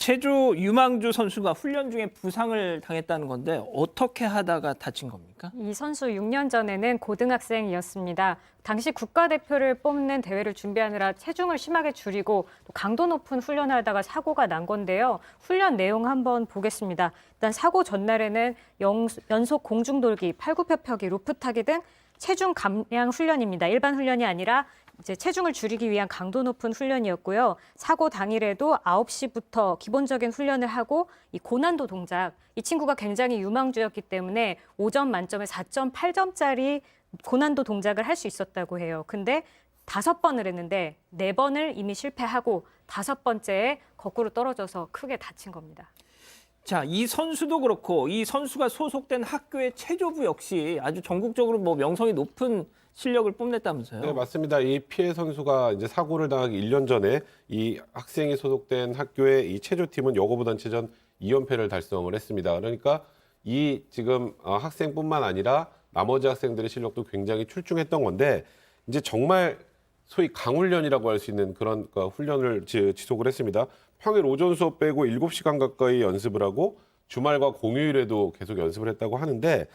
체조 유망주 선수가 훈련 중에 부상을 당했다는 건데 어떻게 하다가 다친 겁니까? 이 선수 6년 전에는 고등학생이었습니다. 당시 국가대표를 뽑는 대회를 준비하느라 체중을 심하게 줄이고 또 강도 높은 훈련을 하다가 사고가 난 건데요. 훈련 내용 한번 보겠습니다. 일단 사고 전날에는 연속 공중돌기, 팔굽혀펴기, 로프 타기 등 체중 감량 훈련입니다. 일반 훈련이 아니라 이제 체중을 줄이기 위한 강도 높은 훈련이었고요. 사고 당일에도 9시부터 기본적인 훈련을 하고 이 고난도 동작, 이 친구가 굉장히 유망주였기 때문에 5점 만점에 4.8점짜리 고난도 동작을 할 수 있었다고 해요. 근데 5번을 했는데 4번을 이미 실패하고 5번째에 거꾸로 떨어져서 크게 다친 겁니다. 자, 이 선수도 그렇고 이 선수가 소속된 학교의 체조부 역시 아주 전국적으로 명성이 높은 실력을 뽐냈다면서요? 네, 맞습니다. 이 피해 선수가 이제 사고를 당하기 1년 전에 이 학생이 소속된 학교의 이 체조팀은 여고부 단체전 2연패를 달성을 했습니다. 그러니까 이 지금 학생뿐만 아니라 나머지 학생들의 실력도 굉장히 출중했던 건데 이제 정말 소위 강훈련이라고 할 수 있는 그런 훈련을 지속을 했습니다. 평일 오전 수업 빼고 7시간 가까이 연습을 하고 주말과 공휴일에도 계속 연습을 했다고 하는데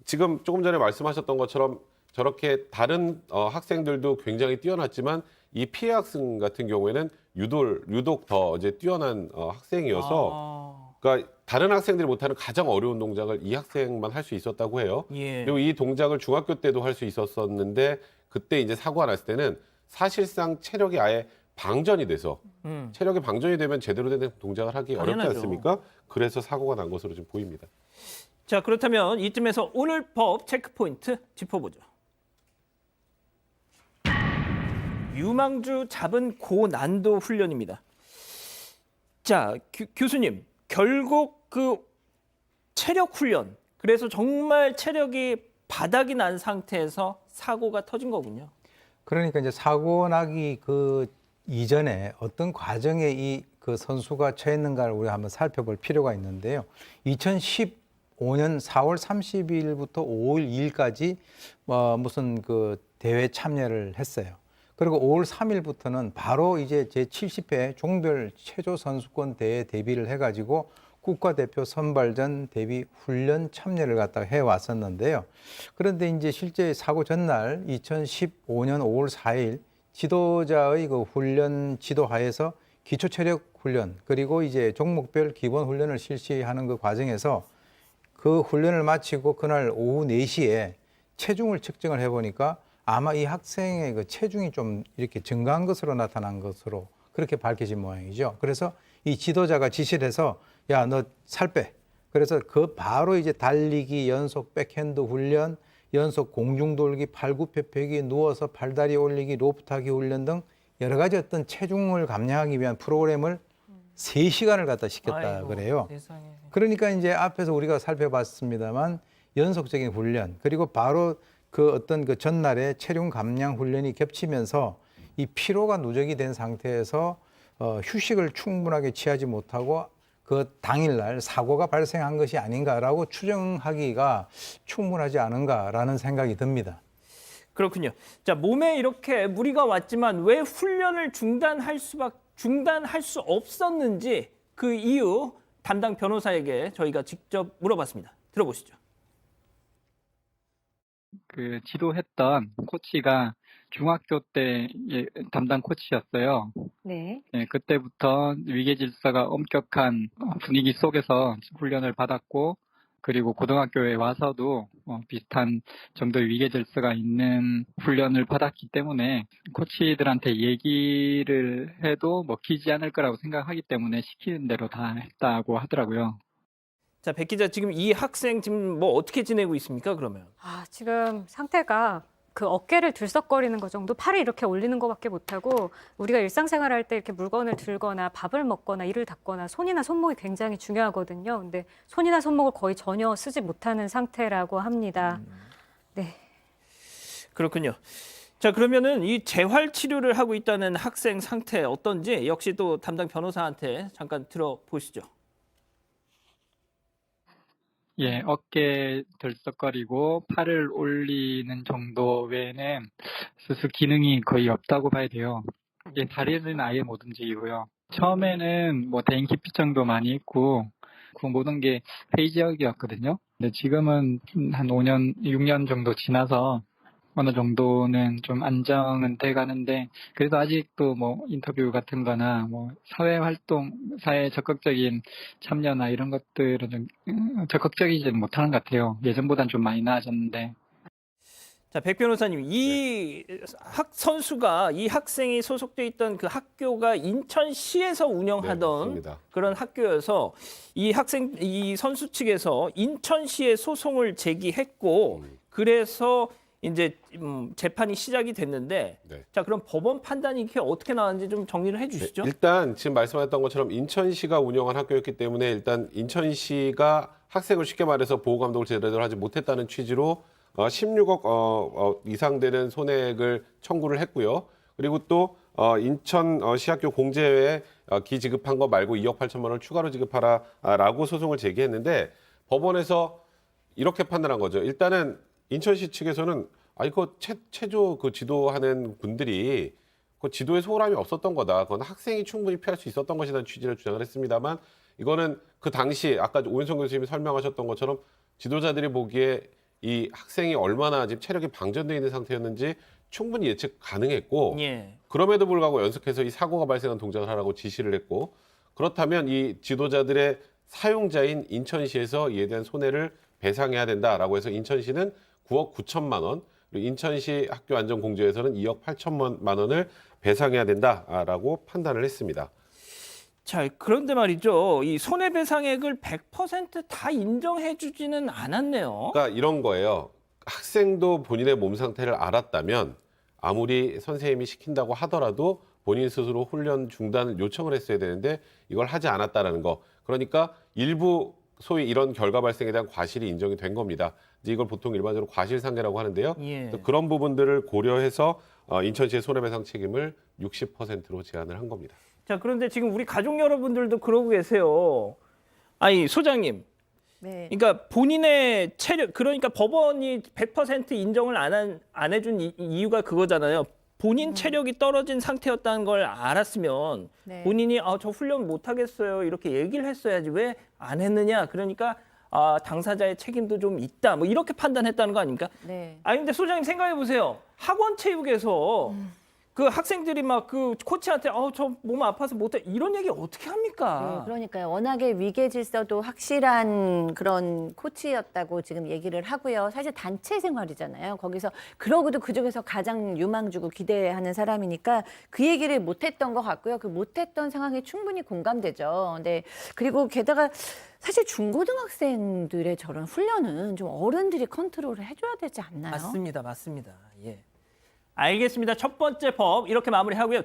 지금 조금 전에 말씀하셨던 것처럼 저렇게 다른 학생들도 굉장히 뛰어났지만 이 피해 학생 같은 경우에는 유독 더 이제 뛰어난 학생이어서 그러니까 다른 학생들이 못하는 가장 어려운 동작을 이 학생만 할 수 있었다고 해요. 예. 그리고 이 동작을 중학교 때도 할 수 있었었는데 그때 이제 사고가 났을 때는 사실상 체력이 아예 방전이 돼서 체력이 방전이 되면 제대로 된 동작을 하기 어렵지 당연하죠. 않습니까? 그래서 사고가 난 것으로 좀 보입니다. 자, 그렇다면 이쯤에서 오늘 법 체크포인트 짚어보죠. 유망주 잡은 고난도 훈련입니다. 자, 교수님, 결국 그 체력 훈련, 그래서 정말 체력이 바닥이 난 상태에서 사고가 터진 거군요. 그러니까 이제 사고 나기 그 이전에 어떤 과정에 이 그 선수가 처했는가를 우리가 한번 살펴볼 필요가 있는데요. 2015년 4월 30일부터 5월 2일까지 무슨 그 대회 참여를 했어요. 그리고 5월 3일부터는 바로 이제 제70회 종별 체조 선수권 대회 데뷔를 해가지고 국가대표 선발전 데뷔 훈련 참여를 갖다가 해왔었는데요. 그런데 이제 실제 사고 전날 2015년 5월 4일 지도자의 그 훈련 지도하에서 기초 체력 훈련 그리고 이제 종목별 기본 훈련을 실시하는 그 과정에서 그 훈련을 마치고 그날 오후 4시에 체중을 측정을 해보니까 아마 이 학생의 그 체중이 좀 이렇게 증가한 것으로 나타난 것으로 그렇게 밝혀진 모양이죠. 그래서 이 지도자가 지시를 해서 야, 너 살 빼. 그래서 그 바로 이제 달리기 연속 백핸드 훈련, 연속 공중돌기, 팔굽혀펴기, 누워서 팔다리 올리기, 로프 타기 훈련 등 여러 가지 어떤 체중을 감량하기 위한 프로그램을 3시간을 갖다 시켰다 아이고, 그래요. 세상에. 그러니까 이제 앞에서 우리가 살펴봤습니다만 연속적인 훈련 그리고 바로 그 어떤 그 전날에 체중 감량 훈련이 겹치면서 이 피로가 누적이 된 상태에서 휴식을 충분하게 취하지 못하고 그 당일날 사고가 발생한 것이 아닌가라고 추정하기가 충분하지 않은가라는 생각이 듭니다. 그렇군요. 자, 몸에 이렇게 무리가 왔지만 왜 훈련을 중단할 수 없었는지 그 이유 담당 변호사에게 저희가 직접 물어봤습니다. 들어보시죠. 그 지도했던 코치가 중학교 때 담당 코치였어요. 네. 네, 그때부터 위계 질서가 엄격한 분위기 속에서 훈련을 받았고, 그리고 고등학교에 와서도 비슷한 정도의 위계 질서가 있는 훈련을 받았기 때문에 코치들한테 얘기를 해도 먹히지 않을 거라고 생각하기 때문에 시키는 대로 다 했다고 하더라고요. 자, 백 기자, 지금 이 학생 지금 어떻게 지내고 있습니까, 그러면? 지금 상태가 그 어깨를 들썩거리는 것 정도, 팔을 이렇게 올리는 것밖에 못하고 우리가 일상생활할 때 이렇게 물건을 들거나 밥을 먹거나 이를 닦거나 손이나 손목이 굉장히 중요하거든요. 근데 손이나 손목을 거의 전혀 쓰지 못하는 상태라고 합니다. 네. 그렇군요. 자, 그러면은 이 재활 치료를 하고 있다는 학생 상태 어떤지 역시 또 담당 변호사한테 잠깐 들어보시죠. 예, 어깨 들썩거리고 팔을 올리는 정도 외에는 수술 기능이 거의 없다고 봐야 돼요. 예, 다리는 아예 못 움직이고요. 처음에는 뭐 대인 기피증도 많이 있고 그 모든 게 회의적이었거든요. 근데 지금은 한 5년, 6년 정도 지나서 어느 정도는 좀 안정은 돼 가는데 그래도 아직도 뭐 인터뷰 같은 거나 뭐 사회 활동, 사회 적극적인 참여나 이런 것들은 좀 적극적이지 못하는 것 같아요. 예전보다는 좀 많이 나아졌는데. 자, 백 변호사님, 이 선수가 이 학생이 소속돼 있던 그 학교가 인천시에서 네, 운영하던 맞습니다. 그런 학교여서 이 선수 측에서 인천시에 소송을 제기했고 그래서 이제 재판이 시작이 됐는데 네. 자, 그럼 법원 판단이 이렇게 어떻게 나왔는지 좀 정리를 해 주시죠. 일단 지금 말씀하셨던 것처럼 인천시가 운영한 학교였기 때문에 일단 인천시가 학생을 쉽게 말해서 보호 감독을 제대로 하지 못했다는 취지로 16억 이상 되는 손해액을 청구를 했고요. 그리고 또 인천시학교 공제에 기지급한 거 말고 2억 8천만 원을 추가로 지급하라라고 소송을 제기했는데 법원에서 이렇게 판단한 거죠. 일단은 인천시 측에서는 이거 체조 그 지도하는 분들이 그 지도에 소홀함이 없었던 거다. 그건 학생이 충분히 피할 수 있었던 것이라는 취지를 주장을 했습니다만 이거는 그 당시 아까 오윤성 교수님이 설명하셨던 것처럼 지도자들이 보기에 이 학생이 얼마나 지금 체력이 방전되어 있는 상태였는지 충분히 예측 가능했고 예. 그럼에도 불구하고 연속해서 이 사고가 발생한 동작을 하라고 지시를 했고 그렇다면 이 지도자들의 사용자인 인천시에서 이에 대한 손해를 배상해야 된다라고 해서 인천시는 9억 9천만 원, 그리고 인천시 학교 안전공제에서는 2억 8천만 원을 배상해야 된다라고 판단을 했습니다. 자, 그런데 말이죠. 이 손해배상액을 100% 다 인정해 주지는 않았네요. 그러니까 이런 거예요. 학생도 본인의 몸 상태를 알았다면 아무리 선생님이 시킨다고 하더라도 본인 스스로 훈련 중단을 요청을 했어야 되는데 이걸 하지 않았다라는 거. 그러니까 일부 소위 이런 결과 발생에 대한 과실이 인정이 된 겁니다. 이제 이걸 보통 일반적으로 과실상계라고 하는데요. 예. 그래서 그런 부분들을 고려해서 인천시의 손해배상 책임을 60%로 제한을 한 겁니다. 자, 그런데 지금 우리 가족 여러분들도 그러고 계세요. 아니, 소장님. 네. 그러니까 본인의 체력, 그러니까 법원이 100% 인정을 안 해준 이유가 그거잖아요. 본인 체력이 떨어진 상태였다는 걸 알았으면 네. 본인이 저 훈련 못 하겠어요. 이렇게 얘기를 했어야지 왜 안 했느냐. 그러니까 당사자의 책임도 좀 있다. 뭐 이렇게 판단했다는 거 아닙니까? 네. 아니 근데 소장님 생각해 보세요. 학원 체육에서 그 학생들이 막 그 코치한테 저 몸 아파서 못해 이런 얘기 어떻게 네, 합니까? 그러니까요. 워낙에 위계 질서도 확실한 그런 코치였다고 지금 얘기를 하고요. 사실 단체 생활이잖아요. 거기서 그러고도 그중에서 가장 유망주고 기대하는 사람이니까 그 얘기를 못했던 것 같고요. 그 못했던 상황에 충분히 공감되죠. 네. 그리고 게다가 사실 중고등학생들의 저런 훈련은 좀 어른들이 컨트롤을 해줘야 되지 않나요? 맞습니다. 예. 알겠습니다. 첫 번째 법 이렇게 마무리하고요.